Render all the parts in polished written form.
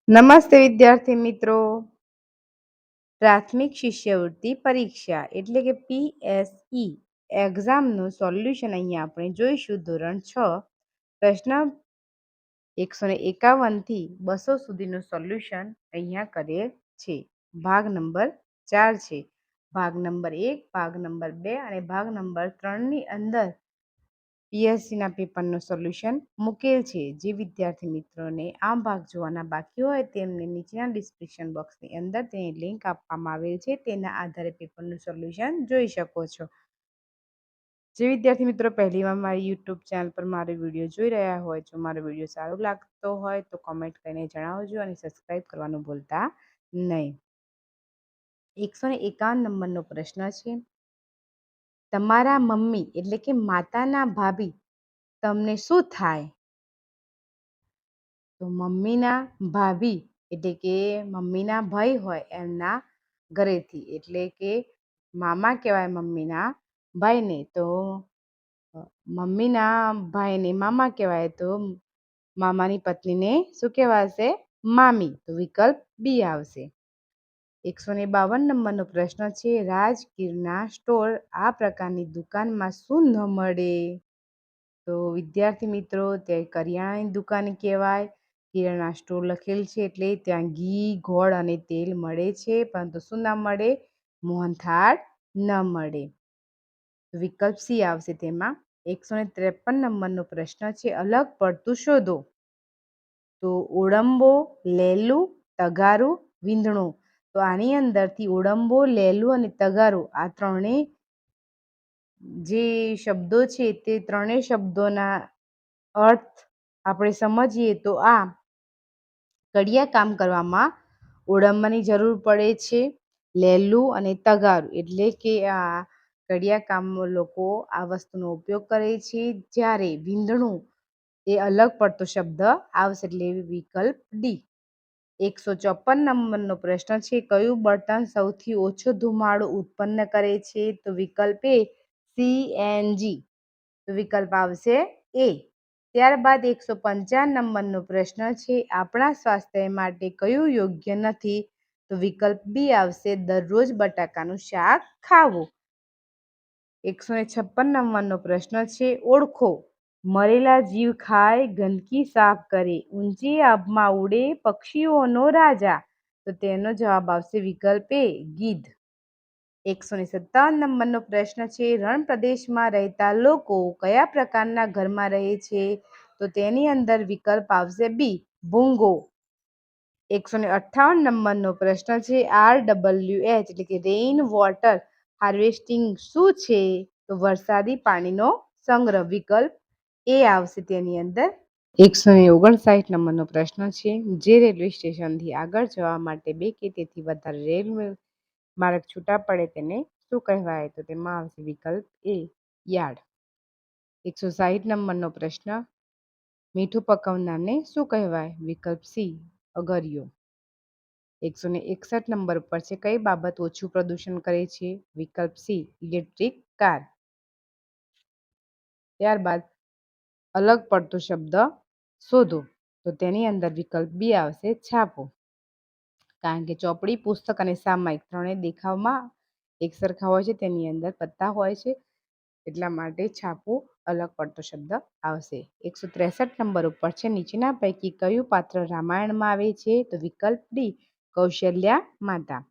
નમસ્તે વિદ્યાર્થી મિત્રો. પ્રાથમિક શિષ્યવૃત્તિ પરીક્ષા એટલે કે PSE એક્ઝામનું સોલ્યુશન અહીંયા આપણે જોઈશું. ધોરણ 6 પ્રશ્ન 151 થી 200 સુધીનું સોલ્યુશન અહીંયા કરીએ છે. ભાગ નંબર 4 છે. ભાગ નંબર 1, ભાગ નંબર 2 અને ભાગ નંબર 3 ની અંદર PSCના પેપરનું સોલ્યુશન મૂકેલ છે. જે વિદ્યાર્થી મિત્રોને આ ભાગ જોવાના બાકી હોય તેમને નીચેના ડિસ્ક્રિપ્શન બોક્સની અંદર તેની લિંક આપવામાં આવેલ છે. તેના આધારે પેપરનું સોલ્યુશન જોઈ શકો છો. જે વિદ્યાર્થી મિત્રો પહેલીવાર મારી યુટ્યુબ ચેનલ પર મારો વિડીયો જોઈ રહ્યા હોય, જો મારો વિડીયો સારો લાગતો હોય તો કોમેન્ટ કરીને જણાવજો અને સબસ્ક્રાઈબ કરવાનું ભૂલતા નહીં. 151 નંબરનો પ્રશ્ન છે. તમારા મમ્મી એટલે કે માતાના ભાભી તમને શું થાય? તો મમ્મીના ભાભી એટલે કે મમ્મીના ભાઈ હોય એમના ઘરેથી, એટલે કે મામા કહેવાય મમ્મીના ભાઈને, તો મમ્મીના ભાઈને મામા કહેવાય, તો મામાની પત્નીને શું કહેવાશે? મામી. તો વિકલ્પ બી આવશે. 152 નંબરનો પ્રશ્ન છે. રાજકીરના સ્ટોર આ પ્રકારની દુકાનમાં શું ન મળે? તો વિદ્યાર્થી મિત્રો તે કરિયાણાની દુકાન કહેવાય. કિરાણા સ્ટોર લખેલ છે એટલે ત્યાં ઘી, ગોળ અને તેલ મળે છે, પરંતુ શું ના મળે? મોહનથાળ ન મળે. વિકલ્પ સી આવશે તેમાં. 153 નંબરનો પ્રશ્ન છે. અલગ પડતું શોધો. તો ઓળંબો, લેલું, તગારું, વીંધણું. તો આની અંદરથી ઓળંબો, લેલું અને તગારું આ ત્રણેય જે શબ્દો છે તે ત્રણેય શબ્દોના અર્થ આપણે સમજીએ તો આ કડિયા કામ કરવામાં ઓળંબાની જરૂર પડે છે. લેલું અને તગારું એટલે કે આ કડિયા કામમાં લોકો આ વસ્તુનો ઉપયોગ કરે છે. જ્યારે વીંધણું એ અલગ પડતો શબ્દ આવશે એટલે વિકલ્પ ડી. 154 નંબરનો પ્રશ્ન છે. કયું બળતણ સૌથી ઓછો ધુમાડો ઉત્પન્ન કરે છે? તો વિકલ્પ એ CNG. તો વિકલ્પ આવશે એ. ત્યારબાદ 155 નંબરનો પ્રશ્ન છે. આપણા સ્વાસ્થ્ય માટે કયું યોગ્ય નથી? તો વિકલ્પ બી આવશે દરરોજ બટાકાનું શાક ખાવું. 156 નંબરનો પ્રશ્ન છે. ઓળખો. મરેલા જીવ ખાય, ગંદકી સાફ કરે, ઊંચી આબમાં ઉડે, પક્ષીઓનો રાજા. તો તેનો જવાબ આવશે વિકલ્પ એ ગીધ. 157 નંબરનો પ્રશ્ન છે. રણ પ્રદેશમાં રહેતા લોકો કયા પ્રકારના ઘરમાં રહે છે? તો તેની અંદર વિકલ્પ આવશે બી ભૂંગો. 158 નંબરનો પ્રશ્ન છે. RWH એટલે કે રેઇન વોટર હાર્વેસ્ટિંગ શું છે? તો વરસાદી પાણીનો સંગ્રહ. વિકલ્પ એ આવશે તેની અંદર. 159 નંબરનો પ્રશ્ન છે. જે રેલવે સ્ટેશનથી આગળ જવા માટે 2 કે તેથી વધારે રેલવે માર્ગ છૂટા પડે તેને શું કહેવાય? તો તેમાં આવશે વિકલ્પ એ યાર્ડ. 160 નંબરનો પ્રશ્ન. મીઠું પકવનારને શું કહેવાય? વિકલ્પ સી અગરિયો. 161 નંબર ઉપર છે. કઈ બાબત ઓછું પ્રદૂષણ કરે છે? વિકલ્પ સી ઇલેક્ટ્રિક કાર. ત્યારબાદ અલગ પડતો શબ્દ શોધો. તો તેની અંદર વિકલ્પ બી આવશે છાપો. કારણ કે ચોપડી, પુસ્તક અને સામાયિક ત્રણેય દેખાવમાં એક સરખા હોય છે, તેની અંદર પત્તા હોય છે, એટલા માટે છાપું અલગ પડતો શબ્દ આવશે. 163 નંબર ઉપર છે. નીચેના પૈકી કયું પાત્ર રામાયણમાં આવે છે? તો વિકલ્પ ડી કૌશલ્યા માતા.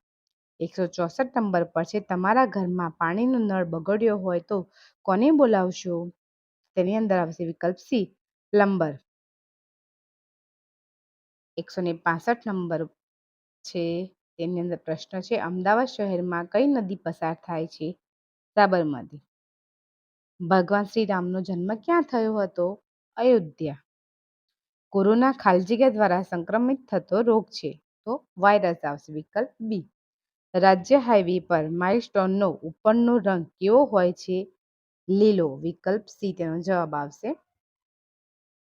164 નંબર પર છે. તમારા ઘરમાં પાણીનો નળ બગડ્યો હોય તો કોને બોલાવશો? તેની અંદર આવશે વિકલ્પ સી પ્લમ્બર. 165 નંબર છે. તેની અંદર પ્રશ્ન છે. અમદાવાદ શહેરમાં કઈ નદી પસાર થાય છે? સાબરમતી. ભગવાન શ્રી રામનો જન્મ ક્યાં થયો હતો? અયોધ્યા. કોરોના ખાલી જગ્યા દ્વારા સંક્રમિત થતો રોગ છે, તો વાયરસ આવશે. વિકલ્પ બી. રાજ્ય હાઈવે પર માઇલસ્ટોનનો ઉપરનો રંગ કેવો હોય છે? લીલો. વિકલ્પ સી તેનો જવાબ આવશે.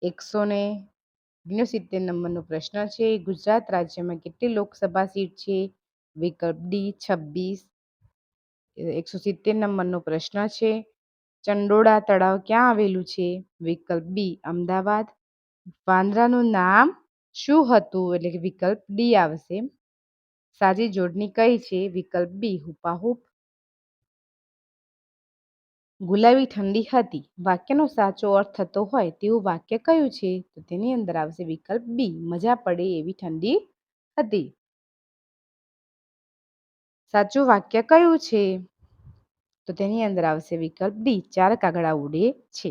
169 નંબરનો પ્રશ્ન છે. ગુજરાત રાજ્યમાં કેટલી લોકસભા સીટ છે? વિકલ્પ ડી 26. 170 નંબરનો પ્રશ્ન છે. ચંડોળા તળાવ ક્યાં આવેલું છે? વિકલ્પ બી અમદાવાદ. વાંદરાનું નામ શું હતું એટલે કે વિકલ્પ ડી આવશે. સાચી જોડણી કઈ છે? વિકલ્પ બી હુપાહુપ. ગુલાબી ઠંડી હતી વાક્યનો સાચો અર્થ થતો હોય તેવું વાક્ય કયું છે? તો તેની અંદર આવશે વિકલ્પ બી મજા પડે એવી ઠંડી હતી. સાચું વાક્ય કયું છે? તો તેની અંદર આવશે વિકલ્પ ડી ચાર કાગડા ઉડે છે.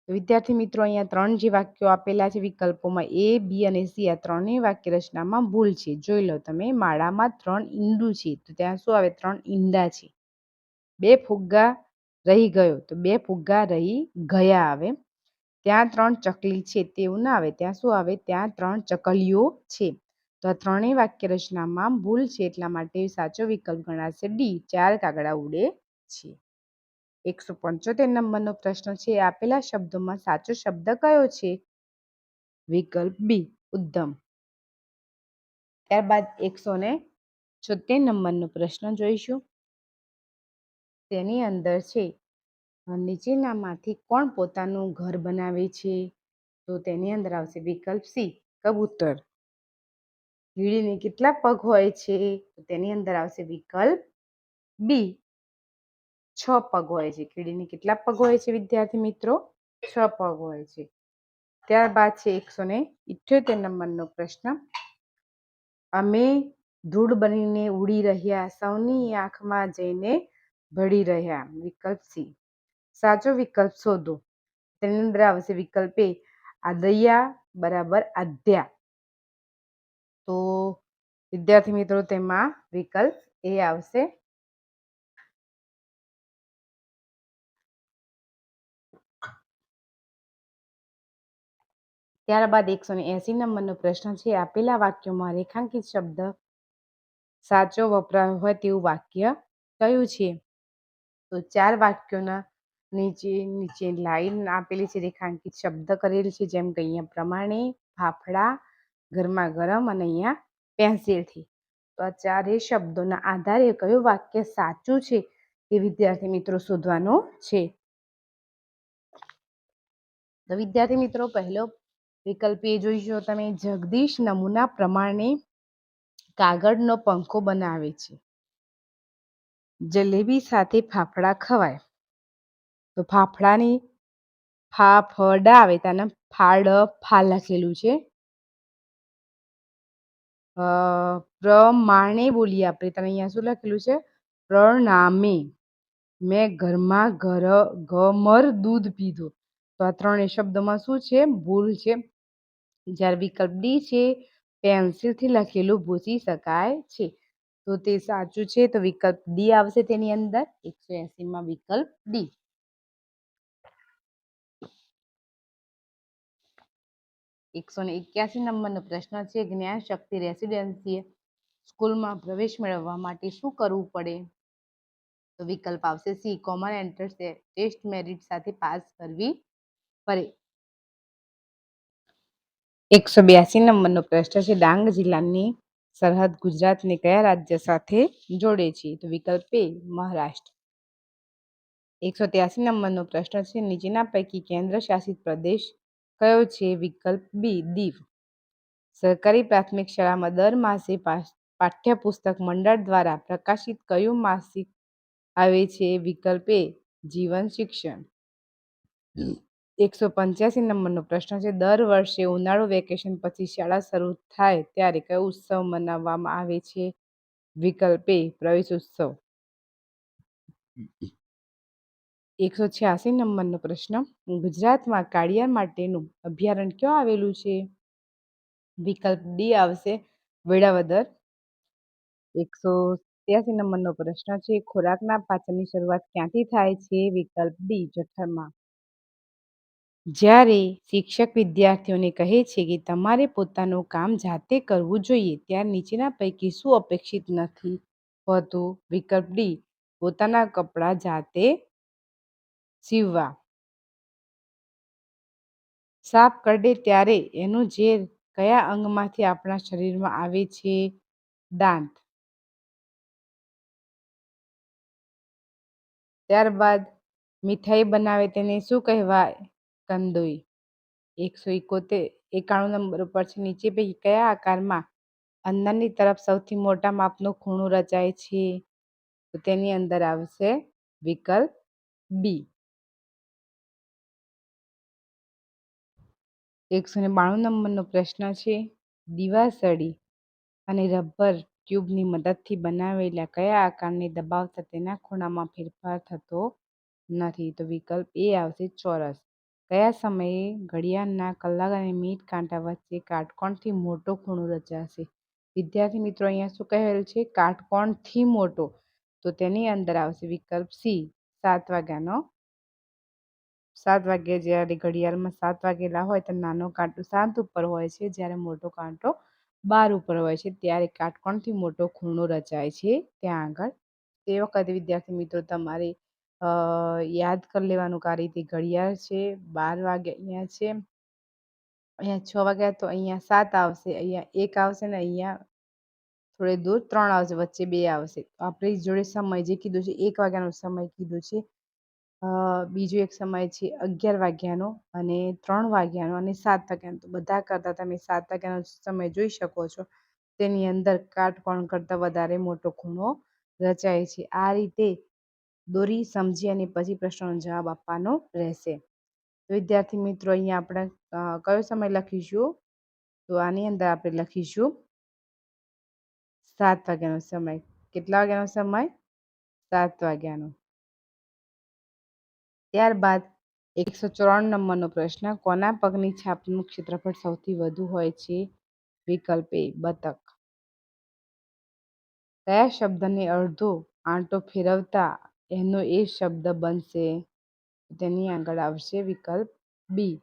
તો વિદ્યાર્થી મિત્રો અહીંયા 3 જે વાક્યો આપેલા છે વિકલ્પોમાં એ, બી અને સી આ ત્રણેય વાક્ય રચનામાં ભૂલ છે. જોઈ લો તમે માળામાં 3 ઈંડું છે તો ત્યાં શું આવે? 3 ઈંડા છે. 2 ફુગ્ગા રહી ગયો તો 2 ફુગ્ગા રહી ગયા આવે. ત્યાં 3 ચકલી છે તેવું ના આવે. ત્યાં શું આવે? ત્યાં 3 ચકલીઓ છે. તો આ ત્રણેય વાક્ય રચનામાં ભૂલ છે એટલા માટે સાચો વિકલ્પ ગણાશે ડી 4 કાગડા ઉડે છે. 175 નંબરનો પ્રશ્ન છે આપેલા શબ્દોમાં સાચો શબ્દ કયો છે? વિકલ્પ બી ઉદ્દમ. ત્યારબાદ 176 નંબરનો પ્રશ્ન જોઈશું. તેની અંદર છે નીચેનામાંથી કોણ પોતાનું ઘર બનાવે છે? તો તેની અંદર આવશે વિકલ્પ સી કબૂતર. કીડીને કેટલા પગ હોય છે? તો તેની અંદર આવશે વિકલ્પ બી 6 પગ હોય છે. કીડીને કેટલા પગ હોય છે વિદ્યાર્થી મિત્રો? 6 પગ હોય છે. ત્યારબાદ છે 178 નંબરનો પ્રશ્ન. અમે ધૂળ બનીને ઉડી રહ્યા સૌની આંખમાં જઈને ભળી રહ્યા. વિકલ્પ સી. સાચો વિકલ્પ શોધો. તેની અંદર આવશે વિકલ્પ એ આદયા બરાબર આધ્યા. તો વિદ્યાર્થી મિત્રો તેમાં વિકલ્પ એ આવશે. ત્યારબાદ 180 નંબરનો પ્રશ્ન છે આપેલા વાક્યોમાં રેખાંકિત શબ્દ સાચો વપરાયો હોય તેવું વાક્ય કયું છે? તો 4 વાક્યોના નીચે લાઈન આપેલી છે રેખાંકિત શબ્દ કરેલ છે જેમ કે અહીંયા પ્રમાણે, ફાફડા, ગરમા ગરમ અને અહીંયા પેન્સિલથી. તો આ ચારેય શબ્દોના આધારે કયું વાક્ય સાચું છે એ વિદ્યાર્થી મિત્રો શોધવાનું છે. તો વિદ્યાર્થી મિત્રો પહેલો વિકલ્પ એ જોઈશો તમે જગદીશ નમૂના પ્રમાણે કાગળનો પંખો બનાવે છે. જલેબી સાથે ફાફડા ખવાય. તો ફાફડાની ફાફડા આવે ત્યાંના ફા લખેલું છે. પ્રમાણે બોલીએ આપણે તને અહીંયા શું લખેલું છે? પ્રણામે. મેં ઘરમાં ઘમર દૂધ પીધું. તો આ ત્રણેય શબ્દોમાં શું છે? ભૂલ છે. જ્યારે વિકલ્પ ડી છે પેન્સિલથી લખેલું ભૂંસી શકાય છે. તો તે સાચું છે. તો વિકલ્પ ડી આવશે તેની અંદર. 180માં વિકલ્પ ડી. 181 નંબરનો પ્રશ્ન છે જ્ઞાન શક્તિ રેસિડેન્સી સ્કૂલમાં પ્રવેશ મેળવવા માટે શું કરવું પડે? તો વિકલ્પ આવશે C common entrance test merit સાથે પાસ કરવી પડે. 182 નંબરનો પ્રશ્ન છે ડાંગ જિલ્લાની સરહદ ગુજરાતને કયા રાજ્ય સાથે જોડે છે? તો વિકલ્પ એ મહારાષ્ટ્ર. 183 નંબરનો પ્રશ્ન છે નીચેના પૈકી કેન્દ્ર શાસિત પ્રદેશ કયો છે? વિકલ્પ બી દીવ. સરકારી પ્રાથમિક શાળામાં દર માસે પાઠ્યપુસ્તક મંડળ દ્વારા પ્રકાશિત કયું માસિક આવે છે? વિકલ્પ એ જીવન શિક્ષણ. 185 નંબરનો પ્રશ્ન છે દર વર્ષે ઉનાળુ વેકેશન પછી શાળા શરૂ થાય ત્યારે કયો ઉત્સવ મનાવવામાં આવે છે? વિકલ્પ એ પ્રવેશ ઉત્સવ. 186 નંબરનો પ્રશ્ન ગુજરાતમાં કાળિયા માટેનું અભયારણ્ય ક્યાં આવેલું છે? વિકલ્પ ડી આવશે વેળાવદર. 183 નંબરનો પ્રશ્ન છે ખોરાકના પાચનની શરૂઆત ક્યાંથી થાય છે? વિકલ્પ ડી જઠરમાં. જ્યારે શિક્ષક વિદ્યાર્થીઓને કહે છે કે તમારે પોતાનું કામ જાતે કરવું જોઈએ ત્યારે નીચેના પૈકી શું અપેક્ષિત નથી હોતું? વિકલ્પ ડી પોતાના કપડાં જાતે સીવવા. સાપ કરડે ત્યારે એનું ઝેર કયા અંગમાંથી આપણા શરીરમાં આવે છે? દાંત. ત્યારબાદ મીઠાઈ બનાવે તેને શું કહેવાય? કંદોઈ. 91 નંબર ઉપર છે, નીચે પૈકી કયા આકારમાં અંદરની તરફ સૌથી મોટા માપનું ખૂણું રચાય છે? તો તેની અંદર આવશે વિકલ્પ બી. 192 નંબરનો પ્રશ્ન છે, દીવાસળી અને રબર ટ્યુબની મદદથી બનાવેલા કયા આકારને દબાવતા તેના ખૂણામાં ફેરફાર થતો નથી? તો વિકલ્પ એ આવશે ચોરસ. કયા સમયે ઘડિયાળના કલાક અને મિનિટ કાંટા વચ્ચે કાટકોણથી મોટો ખૂણો રચાશે? વિદ્યાર્થી મિત્રો, અહીંયા શું કહેલ છે? કાટકોણથી મોટો. તો તેની અંદર આવશે વિકલ્પ સી, 7 વાગ્યાનો. 7 વાગ્યે જ્યારે ઘડિયાળમાં 7 વાગેલા હોય તો નાનો કાંટો 7 ઉપર હોય છે, જ્યારે મોટો કાંટો 12 ઉપર હોય છે, ત્યારે કાટકોણથી મોટો ખૂણો રચાય છે ત્યાં આગળ. તે વખતે વિદ્યાર્થી મિત્રો તમારે યાદ કરી લેવાનું કે આ રીતે ઘડિયાળ છે, 12 વાગે અહીંયા છે, અહીંયા 6 વાગ્યા તો અહીંયા 7 આવશે, અહીંયા 1 આવશે ને અહીંયા થોડે દૂર 3 આવશે, વચ્ચે 2 આવશે. તો આપણી જોડે સમય જે કીધું છે 1 વાગ્યાનો સમય કીધું છે, બીજો એક સમય છે 11 વાગ્યાનો અને 3 વાગ્યાનો અને 7 વાગ્યાનો. તો બધા કરતાં તમે 7 વાગ્યાનો સમય જોઈ શકો છો. તેની અંદર કાટકોણ કરતાં વધારે મોટો ખૂણો રચાય છે. આ રીતે દોરી સમજી અને પછી પ્રશ્નનો જવાબ આપવાનો રહેશે. તો વિદ્યાર્થી મિત્રો, અહીંયા આપણે કયો સમય લખીશું? તો આની અંદર આપણે લખીશું 7 વાગ્યાનો સમય. કેટલા વાગ્યાનો સમય? 7 વાગ્યાનો. ત્યારબાદ 194 નંબરનો પ્રશ્ન, કોના પગની છાપનું ક્ષેત્રફળ સૌથી વધુ હોય છે? વિકલ્પ એ, બતક. કયા શબ્દને અડધો આંટો ફેરવતા એનો એ શબ્દ બનશે? તેની આગળ આવશે વિકલ્પ બી,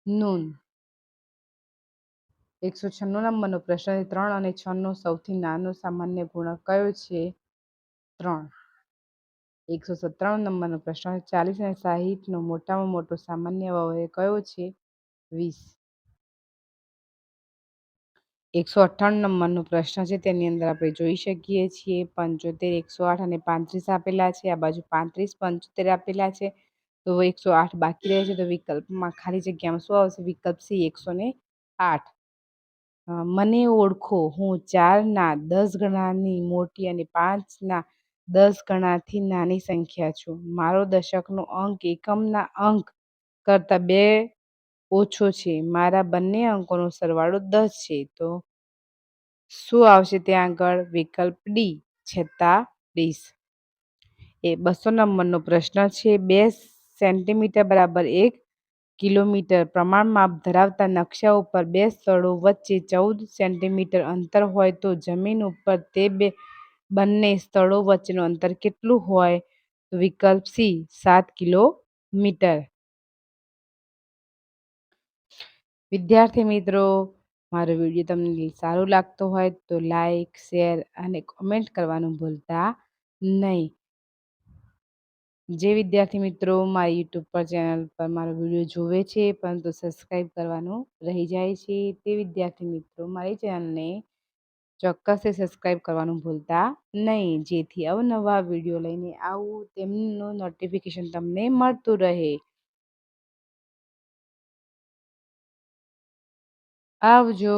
નૂન. 196 નંબરનો પ્રશ્ન છે, 3 અને 6 નો સૌથી નાનો સામાન્ય ગુણક કયો છે? 3. 197 નંબરનો પ્રશ્ન છે, 40 અને 60નો મોટામાં મોટો સામાન્ય અવયવ કયો છે? 20. 198 નંબરનો પ્રશ્ન છે, તેની અંદર આપણે જોઈ શકીએ છીએ 75, 108 અને 35 આપેલા છે. આ બાજુ 35, 75 આપેલા છે, તો 108 બાકી રહે છે. તો વિકલ્પમાં ખાલી જગ્યામાં શું આવશે? વિકલ્પ સી, 108. મને ઓળખો, હું 4ના 10 ગણાની મોટી અને 5ના 10 ગણાથી નાની સંખ્યા છું. મારો દશકનો અંક એકમના અંક કરતાં 2 ઓછો છે. મારા બંને અંકોનો સરવાળો 10 છે. તો શું આવશે ત્યાં આગળ? વિકલ્પ ડી, 46. 200 નંબરનો પ્રશ્ન છે, 2 સેન્ટીમીટર બરાબર 1 કિલોમીટર પ્રમાણ માપ ધરાવતા નકશા ઉપર 2 સ્થળો વચ્ચે 14 સેન્ટીમીટર અંતર હોય તો જમીન ઉપર તે બંને સ્થળો વચ્ચેનું અંતર કેટલું હોય? તો વિકલ્પ સી, 7 કિલોમીટર. વિદ્યાર્થી મિત્રો, મારો વિડીયો તમને સારું લાગતો હોય તો લાઈક, શેર અને કોમેન્ટ કરવાનું ભૂલતા નહીં. જે વિદ્યાર્થી મિત્રો મારી યુટ્યુબ પર ચેનલ પર મારો વિડીયો જોવે છે પરંતુ સબસ્ક્રાઈબ કરવાનું રહી જાય છે, તે વિદ્યાર્થી મિત્રો મારી ચેનલને ચોક્કસથી સબસ્ક્રાઈબ કરવાનું ભૂલતા નહીં, જેથી અવનવા વિડીયો લઈને આવું તેમનું નોટિફિકેશન તમને મળતું રહે. આવજો.